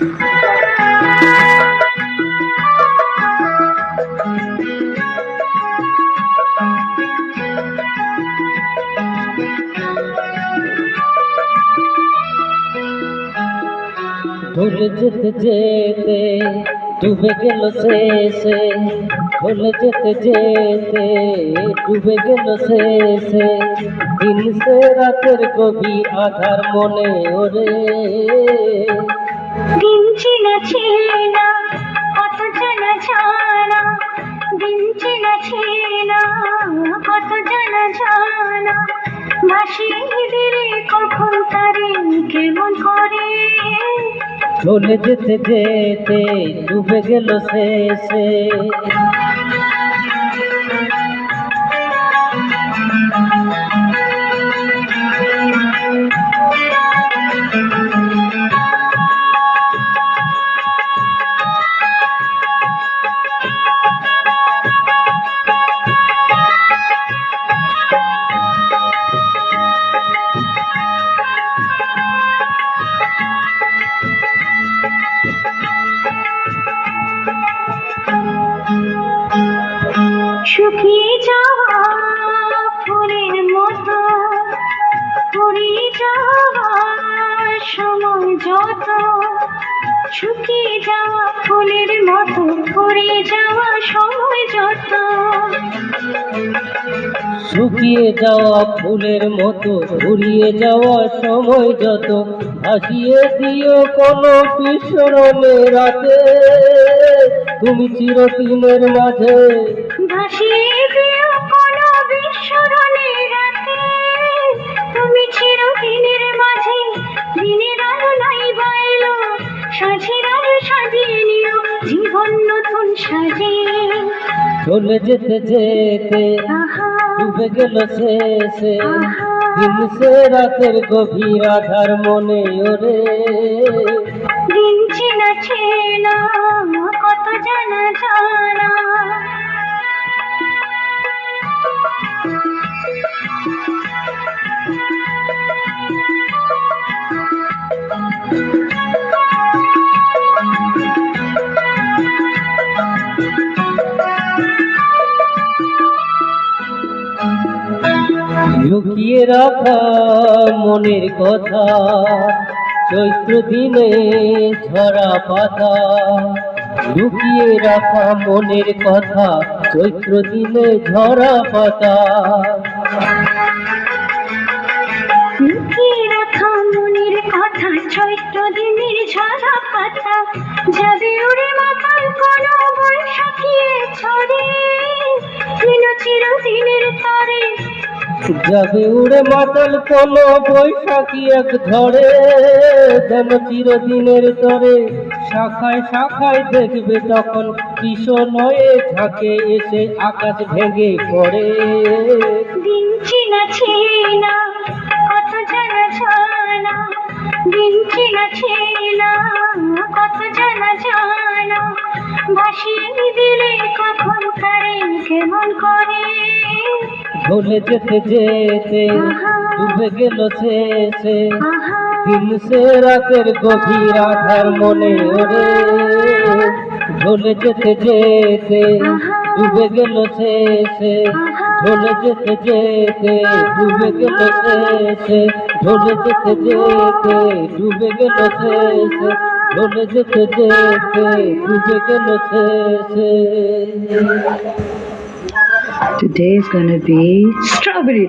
ভুলে যেতে যেতে ডুবে গেল শেষে, ভুলে যেতে যেতে ডুবে গেল শেষে, দিন সে রাতের গভীর আধার মনে ওরে। দিন চেনা চেনা কত জানা জানা, দিন চেনা চেনা কত জানা জানা, ভাসিয়ে দিলে কখন তারে কেমন করে। চলে যেতে যেতে ডুবে গেল শেষে। শুকিয়ে যাওয়া ফুলের মতো, ফুরিয়ে যাওয়া সময় যত, শুকিয়ে যাওয়া ফুলের মতো, ফুরিয়ে যাওয়া সময় যত। শুকিয়ে যাওয়া ফুলের মতো, ফুরিয়ে যাওয়া সময় যত, ভাসিয়ে দিও কোনো বিস্মরণে রাতে, তুমি চিরদিনের মাঝে। ভাসিয়ে দিও কোনো বিস্মরণে রাতে, তুমি চিরদিনের মাঝে। দিনের আলো নাই বাইলো, সাঁঝের আলো সাজিয়ে নিও জীবন নতুন সাজে। চলে যেতে যেতে ডুবে গেল শেষে, দিন সে রাতের গভীর আধার মনে ওরে। দিন চেনা চেনা কত জানা জানা। লুকিয়ে রাখা মনের কথা, চৈত্র দিনে ঝরা পাতা। লুকিয়ে রাখা মনের কথা, চৈত্র দিনে ঝরা পাতা। লুকিয়ে রাখা মনের কথা, চৈত্র দিনের ঝরা পাতা। যাবে উড়ে মাথায় কোনো বৈশাখীর ঝড়ে, দিন চিরদিনের তরে। যাবে উড়ে মাতাল কোনো বৈশাখী এক ঝড়ে, যেন চিরদিনের তরে। শাখায় শাখায় দেখবে তখন কৃষ্ণয়ে ঝাঁকে এসে আকাশ ভেঙে পড়ে। দিন চেনা চেনা কত জানা জানা, দিন চেনা চেনা কত জানা জানা, ভাসিয়ে দিলে কখন তারে কেমন করে। ভুলে যেতে যেতে ডুবে গেল শেষে, দিন সে রাতের গভীর আধার মনে ওরে। ভুলে যেতে যেতে ডুবে গেল শেষে, ভুলে যেতে যেতে ডুবে গেল শেষে, ভুলে যেতে যেতে ডুবে গেল শেষে, ভুলে যেতে যেতে ডুবে গেল শেষে। Today is gonna be strawberry.